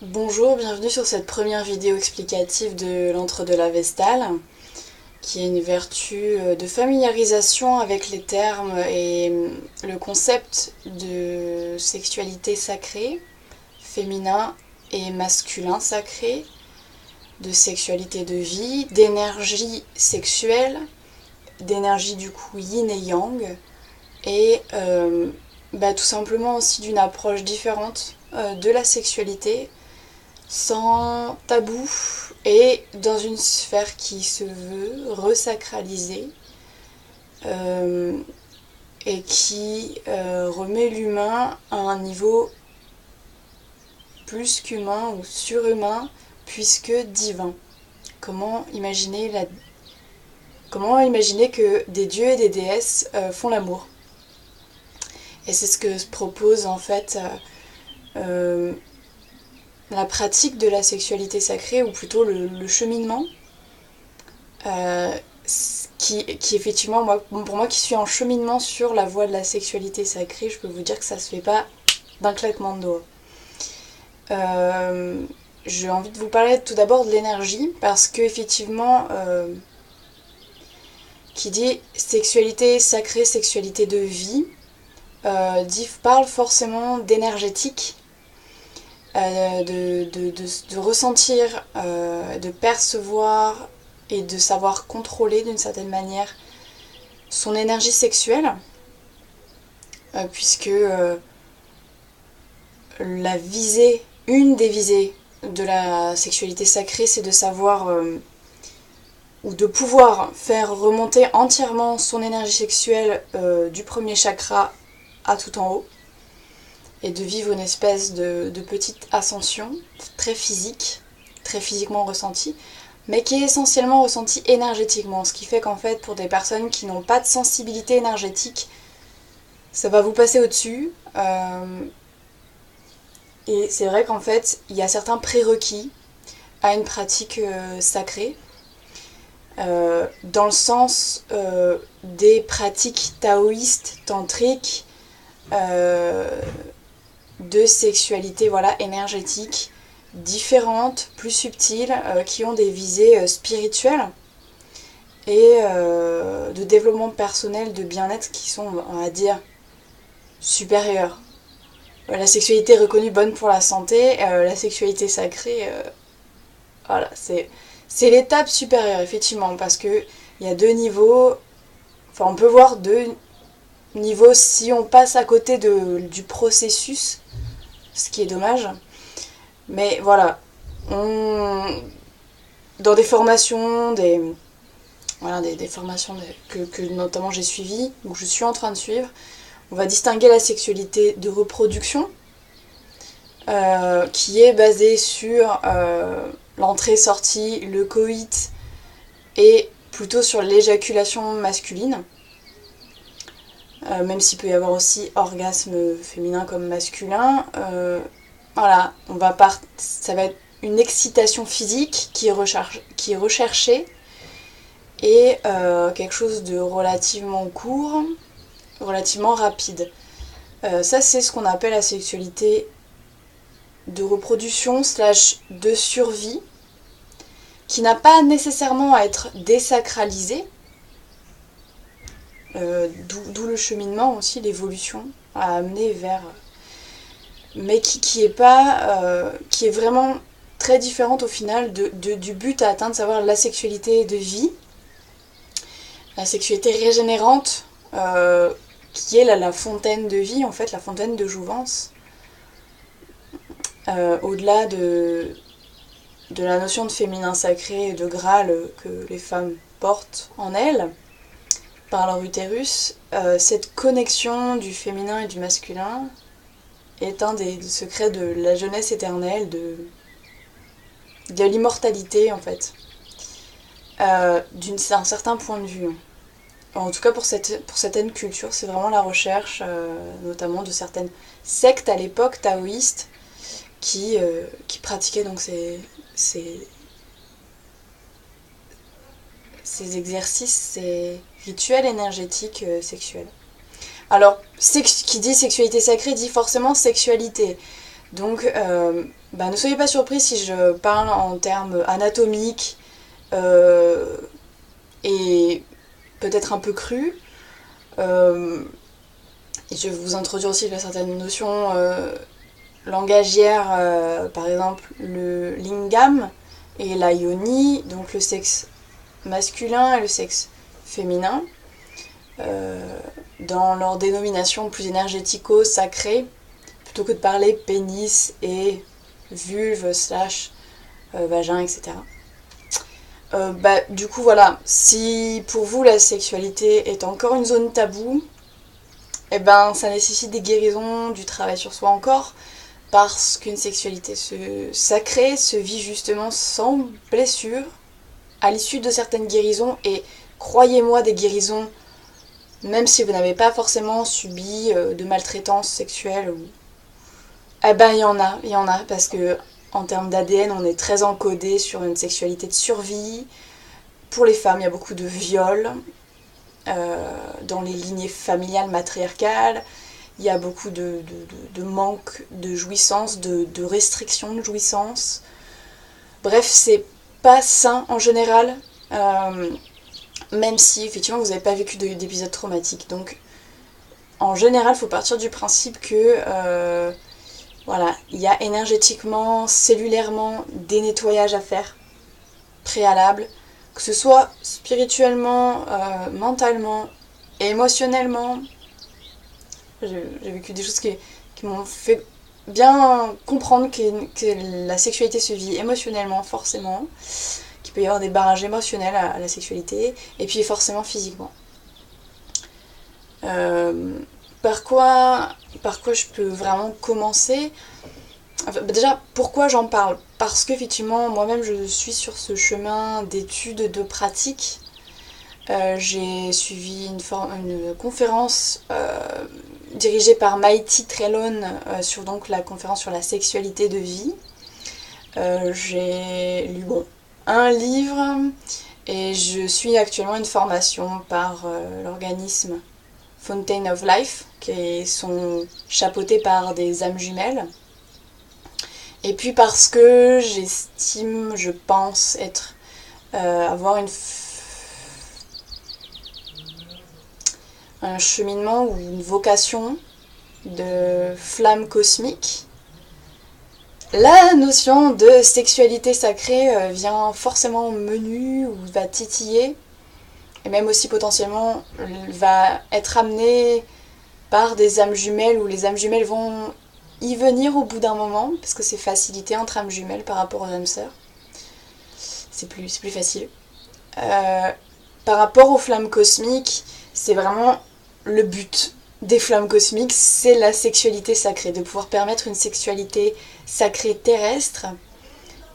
Bonjour, bienvenue sur cette première vidéo explicative de l'entre-deux la Vestale, qui est une vertu de familiarisation avec les termes et le concept de sexualité sacrée, féminin et masculin sacré, de sexualité de vie, d'énergie sexuelle, d'énergie du coup yin et yang, et tout simplement aussi d'une approche différente de la sexualité, sans tabou et dans une sphère qui se veut resacralisée euh, et qui remet l'humain à un niveau plus qu'humain ou surhumain puisque divin. Comment imaginer, Comment imaginer que des dieux et des déesses font l'amour? Et c'est ce que se propose en fait la pratique de la sexualité sacrée, ou plutôt le cheminement, euh, qui effectivement, pour moi qui suis en cheminement sur la voie de la sexualité sacrée, je peux vous dire que ça se fait pas d'un claquement de doigts. J'ai envie de vous parler tout d'abord de l'énergie, parce que effectivement, qui dit sexualité sacrée, sexualité de vie, parle forcément d'énergétique, de ressentir, de percevoir et de savoir contrôler d'une certaine manière son énergie sexuelle, puisque une des visées de la sexualité sacrée, c'est de savoir ou de pouvoir faire remonter entièrement son énergie sexuelle du premier chakra à tout en haut, et de vivre une espèce de petite ascension très physique, très physiquement ressentie, mais qui est essentiellement ressentie énergétiquement. Ce qui fait qu'en fait, pour des personnes qui n'ont pas de sensibilité énergétique, ça va vous passer au-dessus. Et c'est vrai qu'en fait, il y a certains prérequis à une pratique sacrée, dans le sens des pratiques taoïstes, tantriques, de sexualité énergétique, différentes, plus subtiles, qui ont des visées spirituelles et de développement personnel, de bien-être qui sont, on va dire, supérieures. La sexualité reconnue bonne pour la santé, la sexualité sacrée, voilà, c'est l'étape supérieure, effectivement, parce que il y a deux niveaux, enfin on peut voir deux niveaux si on passe à côté du processus, ce qui est dommage. Mais voilà, dans des formations, des formations que notamment j'ai suivies, ou je suis en train de suivre, on va distinguer la sexualité de reproduction, qui est basée sur l'entrée-sortie, le coït, et plutôt sur l'éjaculation masculine, même s'il peut y avoir aussi orgasme féminin comme masculin. Voilà, ça va être une excitation physique qui est recherchée, et quelque chose de relativement court, relativement rapide. Ça, c'est ce qu'on appelle la sexualité de reproduction slash de survie, qui n'a pas nécessairement à être désacralisée, d'où le cheminement aussi, l'évolution à amener vers, mais qui est vraiment très différente au final du but à atteindre, savoir la sexualité de vie, la sexualité régénérante, qui est la fontaine de vie, en fait, la fontaine de jouvence, au-delà de la notion de féminin sacré et de Graal que les femmes portent en elles, par leur utérus. Cette connexion du féminin et du masculin est un des secrets de la jeunesse éternelle, de l'immortalité, en fait, d'un certain point de vue. En tout cas, pour certaines cultures, c'est vraiment la recherche, notamment de certaines sectes à l'époque taoïstes, qui pratiquaient donc ces exercices, ces rituels énergétiques sexuels. Alors, qui dit sexualité sacrée dit forcément sexualité. Donc ne soyez pas surpris si je parle en termes anatomiques et peut-être un peu crus. Et je vais vous introduire aussi certaines notions langagières, par exemple le lingam et la yoni, donc le sexe masculin et le sexe féminin, dans leur dénomination plus énergético-sacrée, plutôt que de parler pénis et vulve / vagin, etc. Du coup, voilà, si pour vous la sexualité est encore une zone taboue, ça nécessite des guérisons, du travail sur soi encore, parce qu'une sexualité sacrée se vit justement sans blessure, à l'issue de certaines guérisons, et croyez-moi, des guérisons, même si vous n'avez pas forcément subi de maltraitance sexuelle, il y en a, parce que en termes d'ADN, on est très encodé sur une sexualité de survie. Pour les femmes, il y a beaucoup de viols dans les lignées familiales matriarcales. Il y a beaucoup de manque de jouissance, de restriction de jouissance. Bref, c'est pas sain en général, même si effectivement vous n'avez pas vécu d'épisode traumatique. Donc en général, il faut partir du principe que il y a énergétiquement, cellulairement des nettoyages à faire préalables, que ce soit spirituellement, mentalement, émotionnellement. J'ai vécu des choses qui m'ont fait bien comprendre que la sexualité se vit émotionnellement forcément, qu'il peut y avoir des barrages émotionnels à la sexualité, et puis forcément physiquement. Par quoi je peux vraiment commencer ? Déjà, pourquoi j'en parle ? Parce qu'effectivement, moi-même, je suis sur ce chemin d'études, de pratique. J'ai suivi une conférence dirigée par Maïti Trelon sur donc la conférence sur la sexualité de vie. J'ai lu un livre et je suis actuellement une formation par l'organisme Fountain of Life, qui sont chapeautés par des âmes jumelles. Et puis parce que j'estime, je pense avoir un cheminement ou une vocation de flamme cosmique. La notion de sexualité sacrée vient forcément au menu ou va titiller, et même aussi potentiellement va être amenée par des âmes jumelles, où les âmes jumelles vont y venir au bout d'un moment, parce que c'est facilité entre âmes jumelles par rapport aux âmes sœurs. C'est plus facile. Par rapport aux flammes cosmiques, c'est vraiment le but des flammes cosmiques, c'est la sexualité sacrée, de pouvoir permettre une sexualité sacrée terrestre,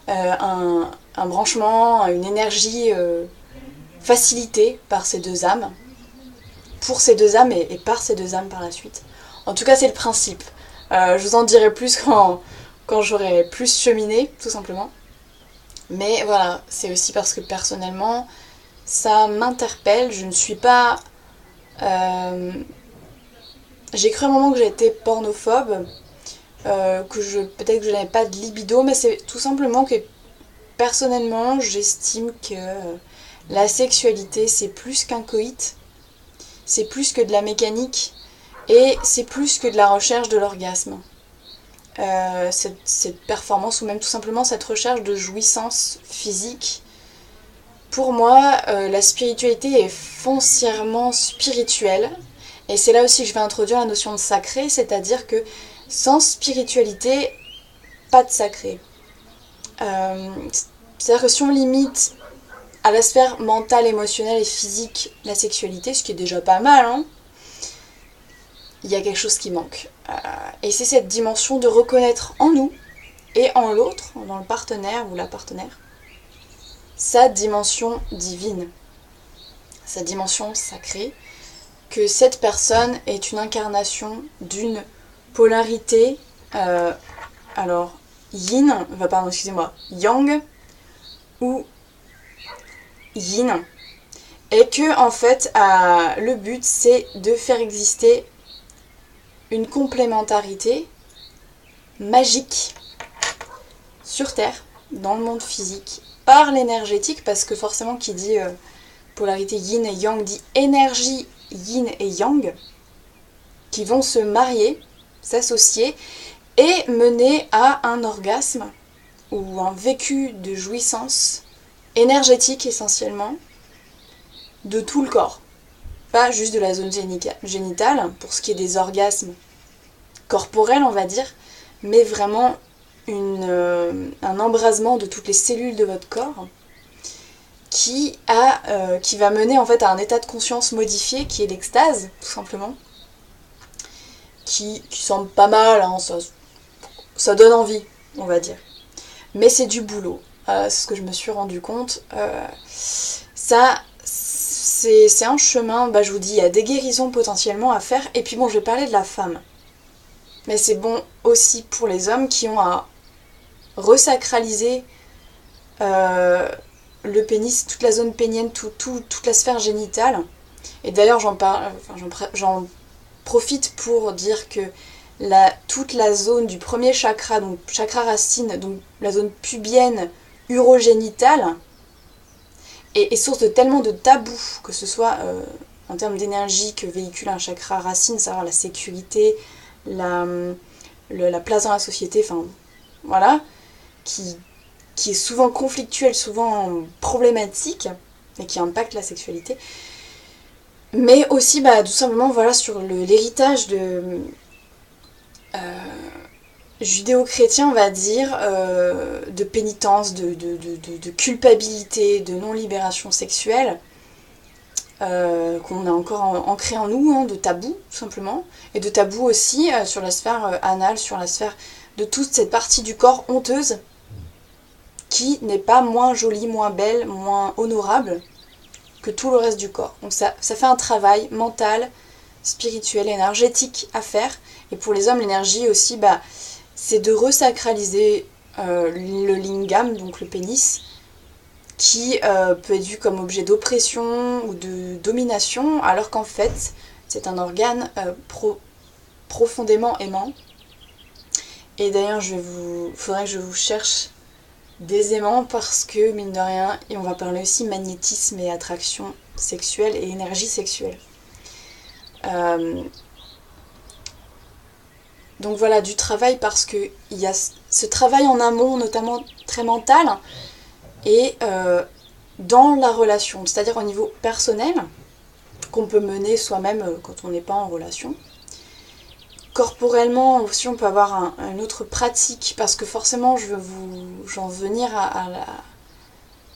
un branchement, une énergie facilitée par ces deux âmes, pour ces deux âmes et par ces deux âmes par la suite. En tout cas, c'est le principe. Je vous en dirai plus quand j'aurai plus cheminé, tout simplement. Mais voilà, c'est aussi parce que personnellement, ça m'interpelle. Je ne suis pas... J'ai cru à un moment que j'étais pornophobe, peut-être que je n'avais pas de libido, mais c'est tout simplement que personnellement, j'estime que la sexualité, c'est plus qu'un coït, c'est plus que de la mécanique, et c'est plus que de la recherche de l'orgasme. Cette performance, ou même tout simplement cette recherche de jouissance physique, pour moi, la spiritualité est foncièrement spirituelle, et c'est là aussi que je vais introduire la notion de sacré, c'est-à-dire que sans spiritualité, pas de sacré. C'est-à-dire que si on limite à la sphère mentale, émotionnelle et physique la sexualité, ce qui est déjà pas mal, hein, il y a quelque chose qui manque. Et c'est cette dimension de reconnaître en nous et en l'autre, dans le partenaire ou la partenaire, sa dimension divine, sa dimension sacrée, que cette personne est une incarnation d'une polarité, yang ou yin, et que en fait le but c'est de faire exister une complémentarité magique sur Terre, dans le monde physique, par l'énergétique, parce que forcément qui dit polarité yin et yang dit énergie yin et yang, qui vont se marier, s'associer et mener à un orgasme ou un vécu de jouissance énergétique essentiellement de tout le corps. Pas juste de la zone génitale, pour ce qui est des orgasmes corporels on va dire, mais vraiment un embrasement de toutes les cellules de votre corps qui va mener en fait à un état de conscience modifié qui est l'extase, tout simplement, qui semble pas mal, hein, ça donne envie, on va dire. Mais c'est du boulot, c'est ce que je me suis rendu compte. C'est un chemin, je vous dis, il y a des guérisons potentiellement à faire. Et puis bon, je vais parler de la femme. Mais c'est bon aussi pour les hommes qui ont à resacraliser le pénis, toute la zone pénienne, toute la sphère génitale. Et d'ailleurs, j'en profite pour dire que toute la zone du premier chakra, donc chakra racine, donc la zone pubienne urogénitale, est source de tellement de tabous, que ce soit en termes d'énergie que véhicule un chakra racine, savoir la sécurité, la place dans la société, enfin voilà, qui est souvent conflictuelle, souvent problématique, et qui impacte la sexualité. Mais aussi tout simplement voilà, sur l'héritage judéo-chrétien, on va dire, de pénitence, de culpabilité, de non-libération sexuelle, qu'on a encore ancré en nous, hein, de tabou, tout simplement, et de tabou aussi sur la sphère anale, sur la sphère de toute cette partie du corps honteuse, qui n'est pas moins jolie, moins belle, moins honorable que tout le reste du corps. Donc ça fait un travail mental, spirituel, énergétique à faire, et pour les hommes, l'énergie aussi, c'est de resacraliser le lingam, donc le pénis, qui peut être vu comme objet d'oppression ou de domination, alors qu'en fait, c'est un organe profondément aimant. Et d'ailleurs, faudrait que je vous cherche des aimants, parce que, mine de rien, et on va parler aussi magnétisme et attraction sexuelle et énergie sexuelle. Donc voilà, du travail, parce qu'il y a ce travail en amont, notamment très mental, et dans la relation, c'est-à-dire au niveau personnel, qu'on peut mener soi-même quand on n'est pas en relation. Corporellement aussi, on peut avoir une autre pratique, parce que forcément, j'en venir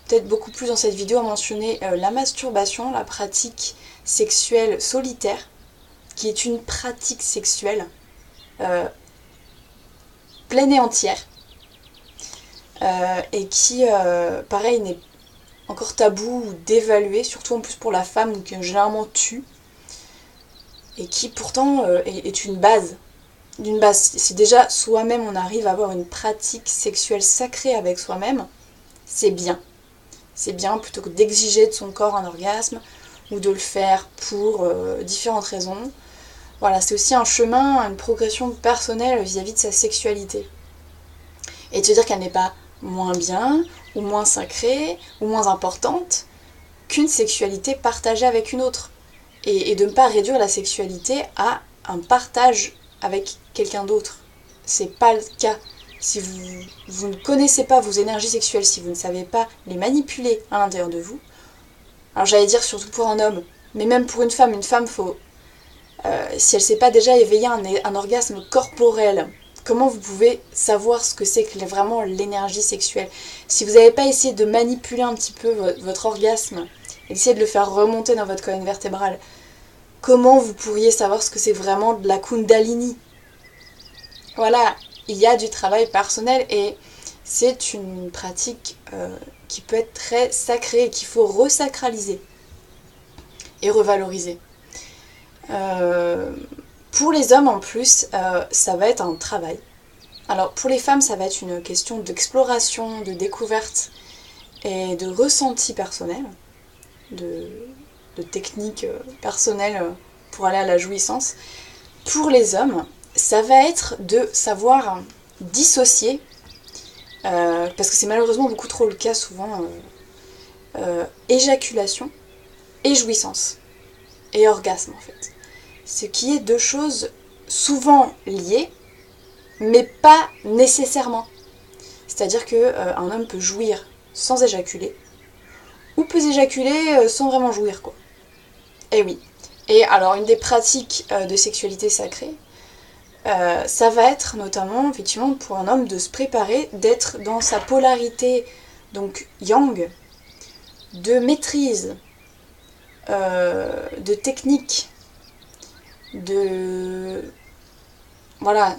peut-être beaucoup plus dans cette vidéo, à mentionner la masturbation, la pratique sexuelle solitaire, qui est une pratique sexuelle pleine et entière, et qui, pareil, n'est encore tabou ou dévalué, surtout en plus pour la femme, qui généralement tue, et qui pourtant est une base. D'une base, si déjà soi-même on arrive à avoir une pratique sexuelle sacrée avec soi-même, c'est bien. C'est bien, plutôt que d'exiger de son corps un orgasme, ou de le faire pour différentes raisons. Voilà, c'est aussi un chemin, une progression personnelle vis-à-vis de sa sexualité. Et de se dire qu'elle n'est pas moins bien, ou moins sacrée, ou moins importante qu'une sexualité partagée avec une autre. Et de ne pas réduire la sexualité à un partage avec quelqu'un d'autre. C'est pas le cas. Si vous ne connaissez pas vos énergies sexuelles, si vous ne savez pas les manipuler à l'intérieur de vous, alors j'allais dire surtout pour un homme, mais même pour une femme faut... si elle ne s'est pas déjà éveillée à un orgasme corporel, comment vous pouvez savoir ce que c'est que vraiment l'énergie sexuelle? Si vous n'avez pas essayé de manipuler un petit peu votre orgasme, et d'essayer de le faire remonter dans votre colonne vertébrale, comment vous pourriez savoir ce que c'est vraiment de la Kundalini? Voilà, il y a du travail personnel, et c'est une pratique qui peut être très sacrée et qu'il faut resacraliser et revaloriser. Pour les hommes en plus, ça va être un travail. Alors pour les femmes, ça va être une question d'exploration, de découverte et de ressenti personnel, de techniques personnelles pour aller à la jouissance. Pour les hommes, ça va être de savoir dissocier, parce que c'est malheureusement beaucoup trop le cas souvent, éjaculation et jouissance, et orgasme en fait. Ce qui est deux choses souvent liées, mais pas nécessairement. C'est-à-dire qu'un homme peut jouir sans éjaculer, ou peut éjaculer sans vraiment jouir, quoi. Et oui. Et alors, une des pratiques de sexualité sacrée, ça va être notamment, effectivement, pour un homme de se préparer, d'être dans sa polarité, donc yang, de maîtrise, de technique, de voilà,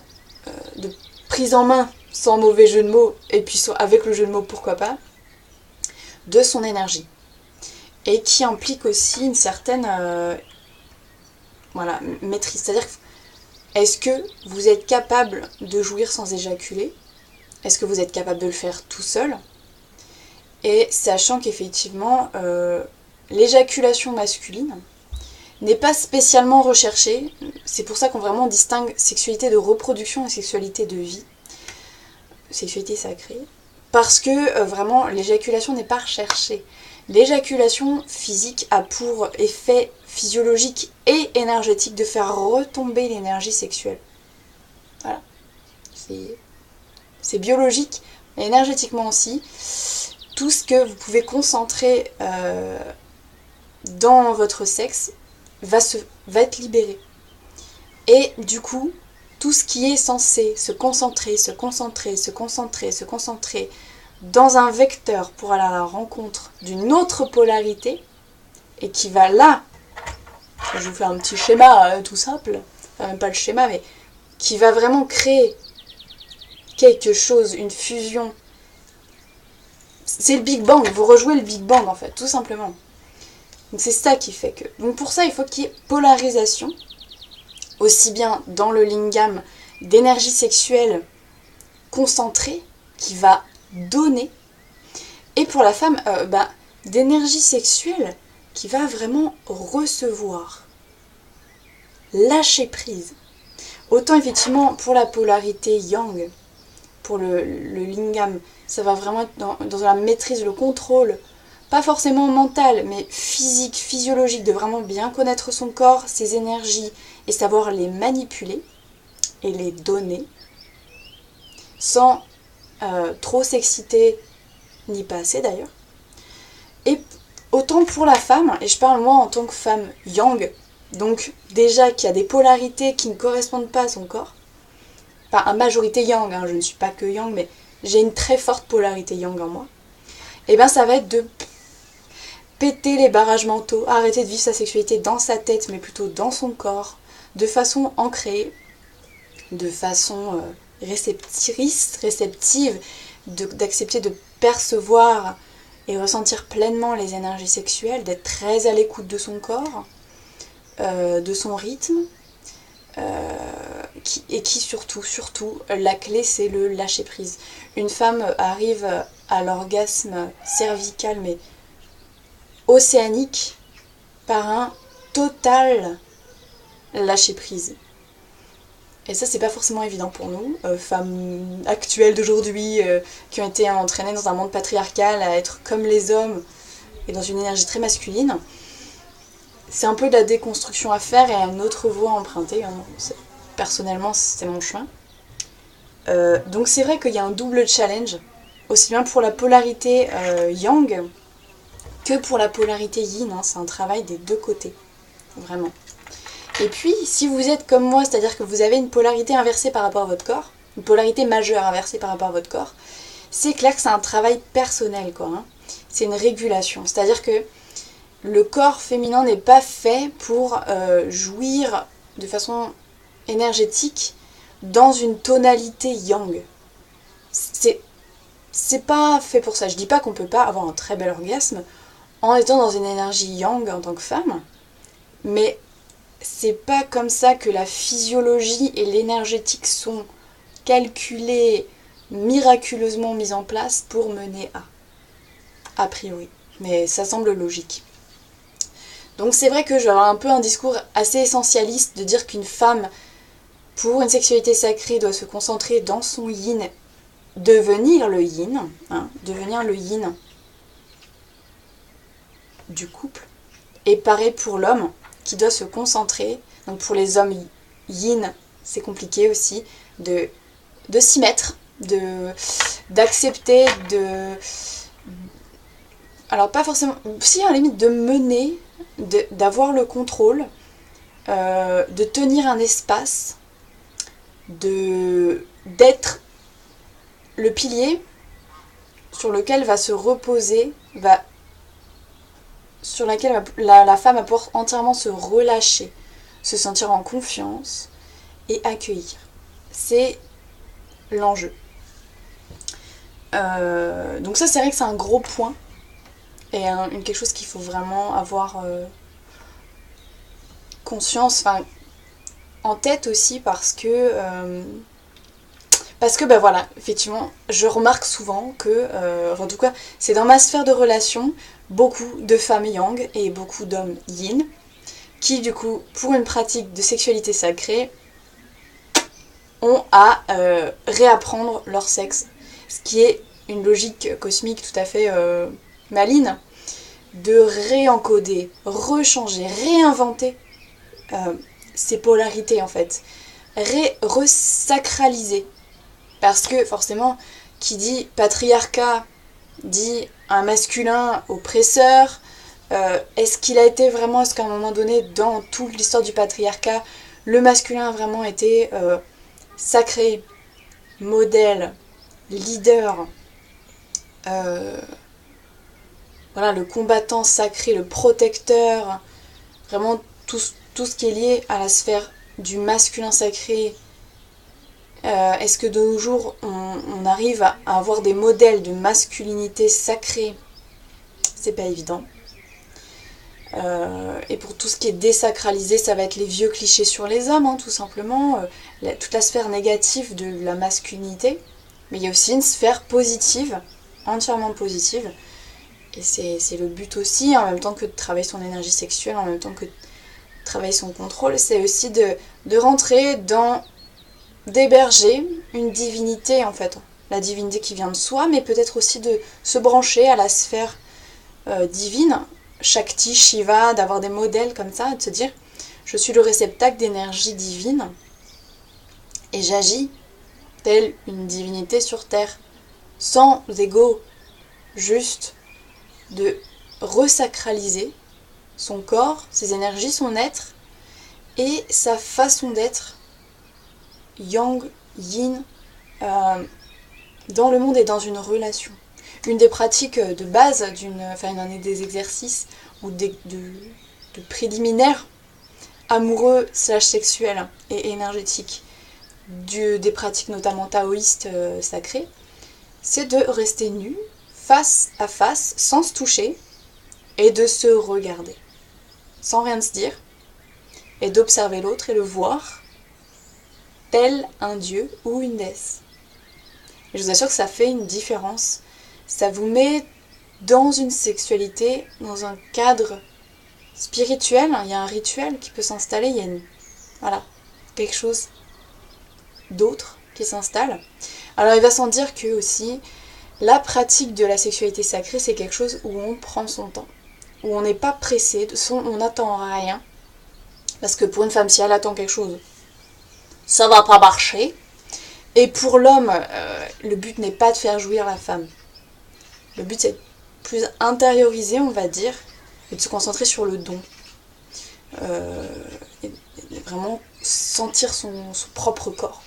de prise en main, sans mauvais jeu de mots, et puis avec le jeu de mots, pourquoi pas, de son énergie. Et qui implique aussi une certaine voilà, maîtrise. C'est-à-dire, est-ce que vous êtes capable de jouir sans éjaculer? Est-ce que vous êtes capable de le faire tout seul? Et sachant qu'effectivement, l'éjaculation masculine n'est pas spécialement recherchée. C'est pour ça qu'on vraiment distingue sexualité de reproduction et sexualité de vie. Sexualité sacrée. Parce que vraiment, l'éjaculation n'est pas recherchée. L'éjaculation physique a pour effet physiologique et énergétique de faire retomber l'énergie sexuelle. Voilà. C'est biologique, mais énergétiquement aussi. Tout ce que vous pouvez concentrer dans votre sexe va être libéré. Et du coup, tout ce qui est censé se concentrer dans un vecteur pour aller à la rencontre d'une autre polarité, et qui va là, je vous fais un petit schéma tout simple, enfin même pas le schéma, mais qui va vraiment créer quelque chose, une fusion. C'est le Big Bang, vous rejouez le Big Bang en fait, tout simplement. Donc c'est ça qui fait que... Donc pour ça, il faut qu'il y ait polarisation, aussi bien dans le lingam d'énergie sexuelle concentrée, qui va donner, et pour la femme, d'énergie sexuelle qui va vraiment recevoir, lâcher prise. Autant effectivement pour la polarité yang, pour le lingam, ça va vraiment être dans la maîtrise, le contrôle, pas forcément mental, mais physique, physiologique, de vraiment bien connaître son corps, ses énergies, et savoir les manipuler et les donner, sans trop s'exciter, ni pas assez d'ailleurs. Et autant pour la femme, et je parle moi en tant que femme yang, donc déjà qu'il y a des polarités qui ne correspondent pas à son corps, enfin à majorité yang, hein, je ne suis pas que yang, mais j'ai une très forte polarité yang en moi, et bien ça va être de péter les barrages mentaux, arrêter de vivre sa sexualité dans sa tête, mais plutôt dans son corps, de façon ancrée, de façon réceptive, d'accepter de percevoir et ressentir pleinement les énergies sexuelles, d'être très à l'écoute de son corps, de son rythme, et qui surtout, la clé c'est le lâcher prise. Une femme arrive à l'orgasme cervical mais océanique par un total lâcher prise. Et ça, c'est pas forcément évident pour nous, femmes actuelles d'aujourd'hui, qui ont été entraînées dans un monde patriarcal à être comme les hommes et dans une énergie très masculine. C'est un peu de la déconstruction à faire et une autre voie à emprunter. Hein. Personnellement, c'est mon chemin. Donc c'est vrai qu'il y a un double challenge, aussi bien pour la polarité yang que pour la polarité yin. Hein. C'est un travail des deux côtés, vraiment. Et puis, si vous êtes comme moi, c'est-à-dire que vous avez une polarité inversée par rapport à votre corps, une polarité majeure inversée par rapport à votre corps, c'est clair que c'est un travail personnel, quoi. Hein. C'est une régulation. C'est-à-dire que le corps féminin n'est pas fait pour jouir de façon énergétique dans une tonalité yang. C'est pas fait pour ça. Je dis pas qu'on peut pas avoir un très bel orgasme en étant dans une énergie yang en tant que femme, mais c'est pas comme ça que la physiologie et l'énergétique sont calculées, miraculeusement mises en place pour mener a priori. Mais ça semble logique. Donc c'est vrai que je vais avoir un peu un discours assez essentialiste de dire qu'une femme Pour une sexualité sacrée, doit se concentrer dans son yin, devenir le yin, devenir le yin du couple. Et pareil pour l'homme, qui doit se concentrer, donc pour les hommes yin, c'est compliqué aussi, de s'y mettre, d'accepter, alors pas forcément, si à la limite de mener, d'avoir le contrôle, de tenir un espace, d'être le pilier sur lequel va se reposer, sur laquelle la femme va pouvoir entièrement se relâcher, se sentir en confiance et accueillir. C'est l'enjeu. Donc ça, c'est vrai que c'est un gros point et quelque chose qu'il faut vraiment avoir conscience, en tête aussi, parce que voilà, effectivement, je remarque souvent que, en tout cas, c'est dans ma sphère de relation, beaucoup de femmes yang et beaucoup d'hommes yin, qui du coup, pour une pratique de sexualité sacrée, ont à réapprendre leur sexe, ce qui est une logique cosmique tout à fait maligne, de réencoder, rechanger, réinventer ces polarités en fait, resacraliser. Parce que forcément, qui dit patriarcat dit un masculin oppresseur. Est-ce qu'à un moment donné, dans toute l'histoire du patriarcat, le masculin a vraiment été sacré, modèle, leader, voilà, le combattant sacré, le protecteur, vraiment tout ce qui est lié à la sphère du masculin sacré. Est-ce que de nos jours, on arrive à avoir des modèles de masculinité sacrée? C'est pas évident. Et pour tout ce qui est désacralisé, ça va être les vieux clichés sur les hommes, tout simplement. Toute la sphère négative de la masculinité. Mais il y a aussi une sphère positive, entièrement positive. Et c'est le but aussi, en même temps que de travailler son énergie sexuelle, en même temps que de travailler son contrôle, c'est aussi de rentrer d'héberger une divinité en fait. La divinité qui vient de soi, mais peut-être aussi de se brancher à la sphère divine, Shakti, Shiva, d'avoir des modèles comme ça, et de se dire je suis le réceptacle d'énergie divine et j'agis telle une divinité sur terre, sans ego, juste de resacraliser son corps, ses énergies, son être et sa façon d'être yang, yin, dans le monde et dans une relation. Une des pratiques de base, des exercices ou de préliminaires amoureux / sexuels et énergétiques des pratiques notamment taoïstes sacrées, c'est de rester nu, face à face, sans se toucher, et de se regarder, sans rien se dire, et d'observer l'autre et le voir tel un dieu ou une déesse. Et je vous assure que ça fait une différence. Ça vous met dans une sexualité, dans un cadre spirituel. Il y a un rituel qui peut s'installer, il y a quelque chose d'autre qui s'installe. Alors il va sans dire que aussi, la pratique de la sexualité sacrée, c'est quelque chose où on prend son temps, où on n'est pas pressé, on n'attend rien. Parce que pour une femme, si elle attend quelque chose, ça va pas marcher. Et pour l'homme, le but n'est pas de faire jouir la femme. Le but, c'est de plus intérioriser, on va dire, et de se concentrer sur le don. Et vraiment sentir son propre corps.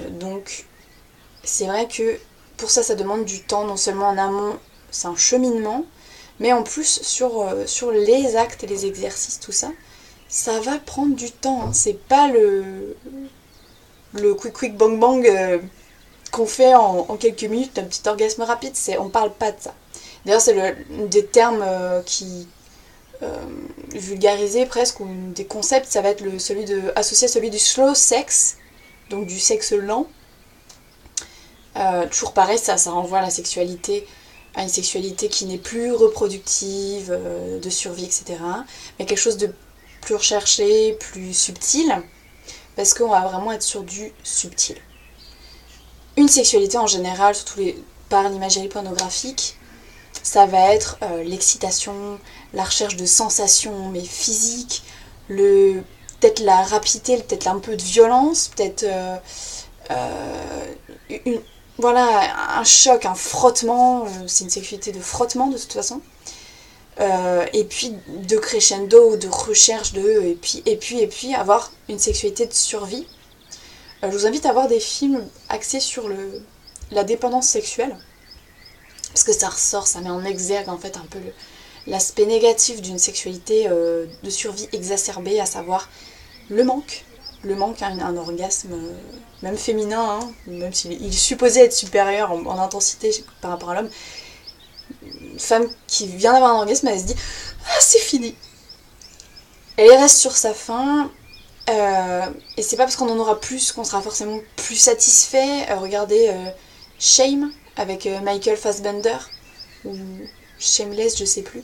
Donc, c'est vrai que pour ça, ça demande du temps, non seulement en amont, c'est un cheminement, mais en plus sur les actes et les exercices, tout ça, ça va prendre du temps. C'est pas le quick bang bang qu'on fait en quelques minutes, un petit orgasme rapide, on parle pas de ça. D'ailleurs, c'est des termes vulgarisés presque, ou des concepts, ça va être associé à celui du slow sex, donc du sexe lent. Toujours pareil, ça renvoie à la sexualité, à une sexualité qui n'est plus reproductive, de survie, etc. Mais quelque chose de plus recherché, plus subtil, parce qu'on va vraiment être sur du subtil. Une sexualité en général, surtout par l'imagerie pornographique, ça va être l'excitation, la recherche de sensations mais physiques, peut-être la rapidité, peut-être un peu de violence, peut-être voilà, un choc, un frottement, c'est une sexualité de frottement de toute façon. Et puis de crescendo, de recherche et puis avoir une sexualité de survie. Je vous invite à voir des films axés sur la dépendance sexuelle, parce que ça ressort, ça met en exergue en fait un peu l'aspect négatif d'une sexualité de survie exacerbée, à savoir le manque à un orgasme, même féminin, hein, même s'il est supposé être supérieur en intensité par rapport à l'homme. Une femme qui vient d'avoir un orgasme, elle se dit « Ah, c'est fini !» Elle reste sur sa faim, et c'est pas parce qu'on en aura plus qu'on sera forcément plus satisfait. Regardez Shame avec Michael Fassbender, ou Shameless, je sais plus.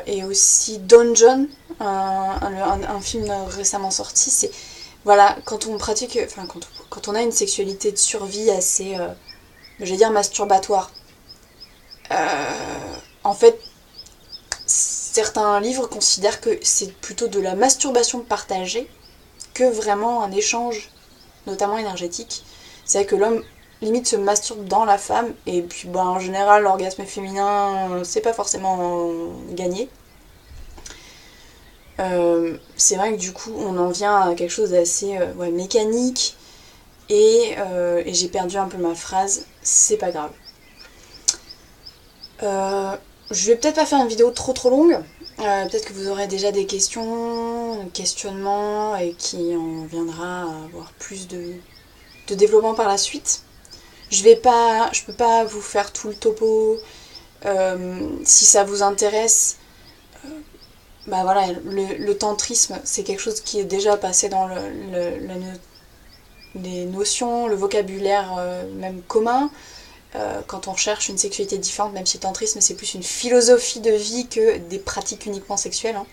Et aussi Don John, un film récemment sorti. C'est voilà, quand on pratique, enfin quand on a une sexualité de survie assez, j'allais dire masturbatoire. En fait, certains livres considèrent que c'est plutôt de la masturbation partagée que vraiment un échange, notamment énergétique. C'est vrai que l'homme limite se masturbe dans la femme, et puis en général l'orgasme féminin c'est pas forcément gagné. C'est vrai que du coup on en vient à quelque chose d'assez mécanique, et j'ai perdu un peu ma phrase, c'est pas grave. Je vais peut-être pas faire une vidéo trop longue, peut-être que vous aurez déjà des questions, questionnements, et qui en viendra à avoir plus de développement par la suite. Je peux pas vous faire tout le topo. Si ça vous intéresse, voilà, le tantrisme, c'est quelque chose qui est déjà passé dans les notions, le vocabulaire même commun. Quand on cherche une sexualité différente, même si le tantrisme c'est plus une philosophie de vie que des pratiques uniquement sexuelles, hein.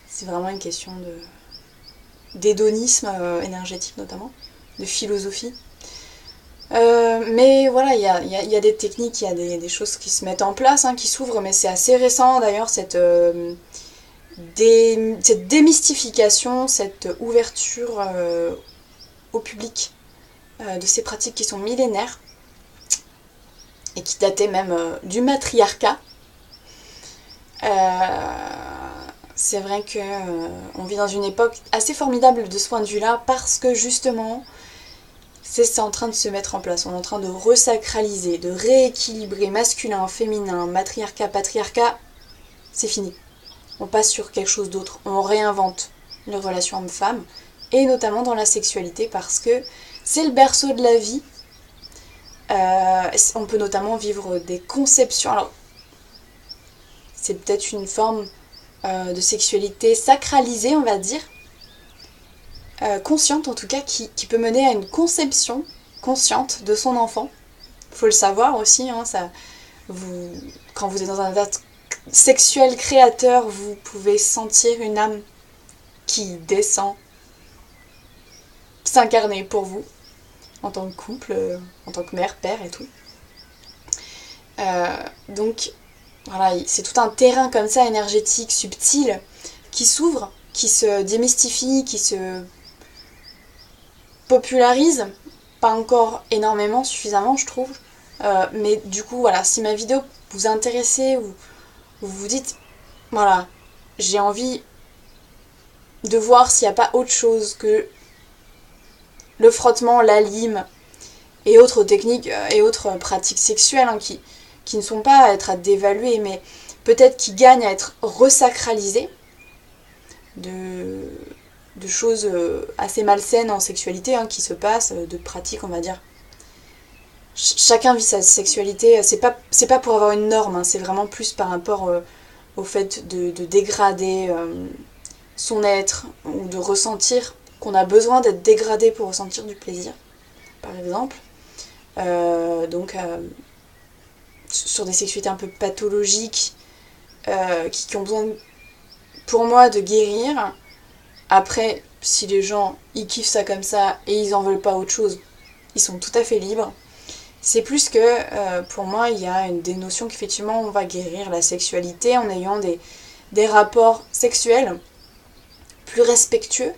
C'est vraiment une question d'hédonisme énergétique notamment, de philosophie. Mais voilà, il y a des techniques, il y a des choses qui se mettent en place, hein, qui s'ouvrent, mais c'est assez récent d'ailleurs, cette démystification, cette ouverture au public de ces pratiques qui sont millénaires et qui dataient même du matriarcat. C'est vrai qu'on vit dans une époque assez formidable de ce point de vue-là, parce que justement c'est en train de se mettre en place. On est en train de resacraliser, de rééquilibrer masculin, féminin, matriarcat, patriarcat. C'est fini. On passe sur quelque chose d'autre. On réinvente les relations hommes-femmes, et notamment dans la sexualité, parce que c'est le berceau de la vie. On peut notamment vivre des conceptions. Alors, c'est peut-être une forme de sexualité sacralisée, on va dire. Consciente en tout cas, qui peut mener à une conception consciente de son enfant. Faut le savoir aussi, hein, quand vous êtes dans un état sexuel créateur, vous pouvez sentir une âme qui descend s'incarner pour vous, en tant que couple, en tant que mère, père et tout. Donc voilà, c'est tout un terrain comme ça, énergétique, subtil, qui s'ouvre, qui se démystifie, qui se popularise, pas encore énormément, suffisamment je trouve, mais du coup voilà, si ma vidéo vous intéresse, ou vous vous dites voilà, j'ai envie de voir s'il n'y a pas autre chose que le frottement, la lime et autres techniques et autres pratiques sexuelles, hein, qui ne sont pas à être à dévaluer, mais peut-être qui gagnent à être resacralisées, de choses assez malsaines en sexualité, hein, qui se passent, de pratiques, on va dire. Chacun vit sa sexualité, c'est pas pour avoir une norme, hein, c'est vraiment plus par rapport au fait de dégrader son être, ou de ressentir qu'on a besoin d'être dégradé pour ressentir du plaisir, par exemple. Donc sur des sexualités un peu pathologiques, qui ont besoin, pour moi, de guérir. Après, si les gens ils kiffent ça comme ça et ils en veulent pas autre chose, ils sont tout à fait libres. C'est plus que, pour moi, il y a des notions qu'effectivement on va guérir la sexualité en ayant des rapports sexuels plus respectueux,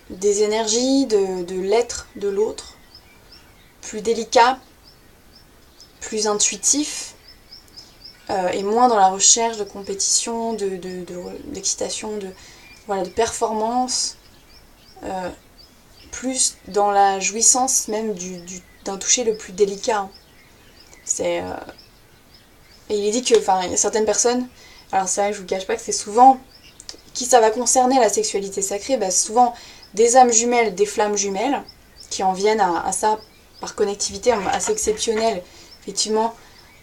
des énergies de l'être de l'autre, plus délicats, plus intuitifs, et moins dans la recherche de compétition, d'excitation, de performance, plus dans la jouissance même d'un toucher le plus délicat. Et il est dit que, enfin, il y a certaines personnes, alors c'est vrai que je vous cache pas que c'est souvent, qui ça va concerner la sexualité sacrée, souvent des âmes jumelles, des flammes jumelles, qui en viennent à ça par connectivité assez exceptionnelle. Effectivement,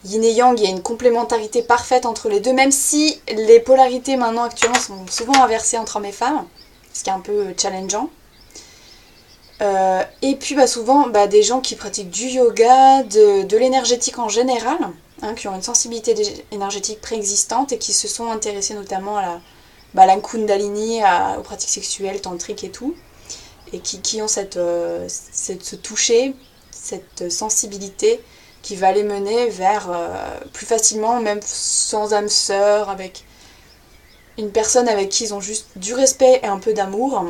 yin et yang, il y a une complémentarité parfaite entre les deux, même si les polarités maintenant actuellement sont souvent inversées entre hommes et femmes, ce qui est un peu challengeant. Et puis souvent des gens qui pratiquent du yoga, de l'énergétique en général, qui ont une sensibilité énergétique préexistante et qui se sont intéressés notamment à la kundalini, aux pratiques sexuelles, tantriques et tout, et qui ont ce toucher, cette sensibilité qui va les mener vers plus facilement, même sans âme sœur, avec une personne avec qui ils ont juste du respect et un peu d'amour,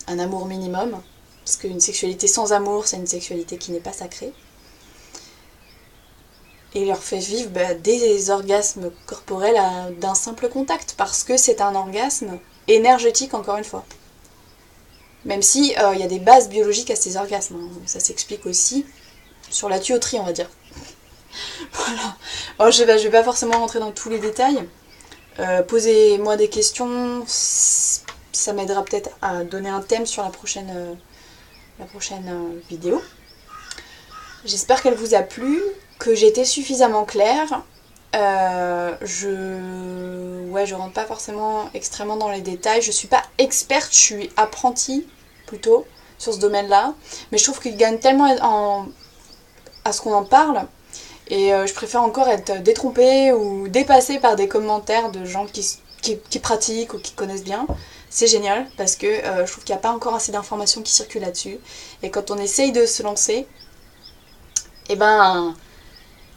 un amour minimum, parce qu'une sexualité sans amour, c'est une sexualité qui n'est pas sacrée, et leur fait vivre des orgasmes corporels d'un simple contact, parce que c'est un orgasme énergétique, encore une fois. Même si y a des bases biologiques à ces orgasmes, ça s'explique aussi sur la tuyauterie, on va dire. Voilà. Alors, je vais pas forcément rentrer dans tous les détails. Posez-moi des questions, ça m'aidera peut-être à donner un thème sur la prochaine vidéo. J'espère qu'elle vous a plu, que j'ai été suffisamment claire. Je rentre pas forcément extrêmement dans les détails. Je suis pas experte, je suis apprentie plutôt sur ce domaine-là. Mais je trouve qu'il gagne tellement à ce qu'on en parle. Et je préfère encore être détrompée ou dépassée par des commentaires de gens qui pratiquent ou qui connaissent bien. C'est génial parce que je trouve qu'il n'y a pas encore assez d'informations qui circulent là-dessus. Et quand on essaye de se lancer,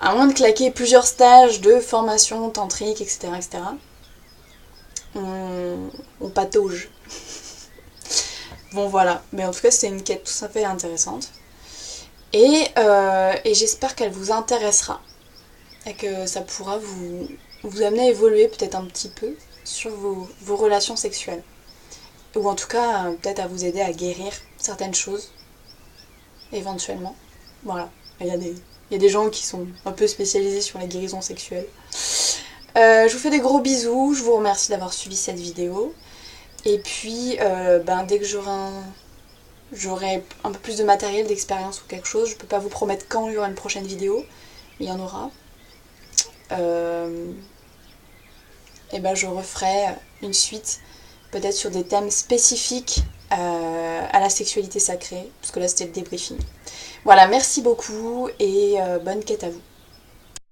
à moins de claquer plusieurs stages de formation tantrique, etc., on patauge. Bon voilà, mais en tout cas c'est une quête tout à fait intéressante. Et j'espère qu'elle vous intéressera et que ça pourra vous amener à évoluer peut-être un petit peu sur vos relations sexuelles. Ou en tout cas, peut-être à vous aider à guérir certaines choses, éventuellement. Voilà, il y a des gens qui sont un peu spécialisés sur la guérison sexuelle. Je vous fais des gros bisous, je vous remercie d'avoir suivi cette vidéo. Et puis, dès que j'aurai un peu plus de matériel, d'expérience ou quelque chose, je peux pas vous promettre quand il y aura une prochaine vidéo, mais il y en aura. Je referai une suite, peut-être sur des thèmes spécifiques à la sexualité sacrée, parce que là c'était le débriefing. Voilà, merci beaucoup et bonne quête à vous.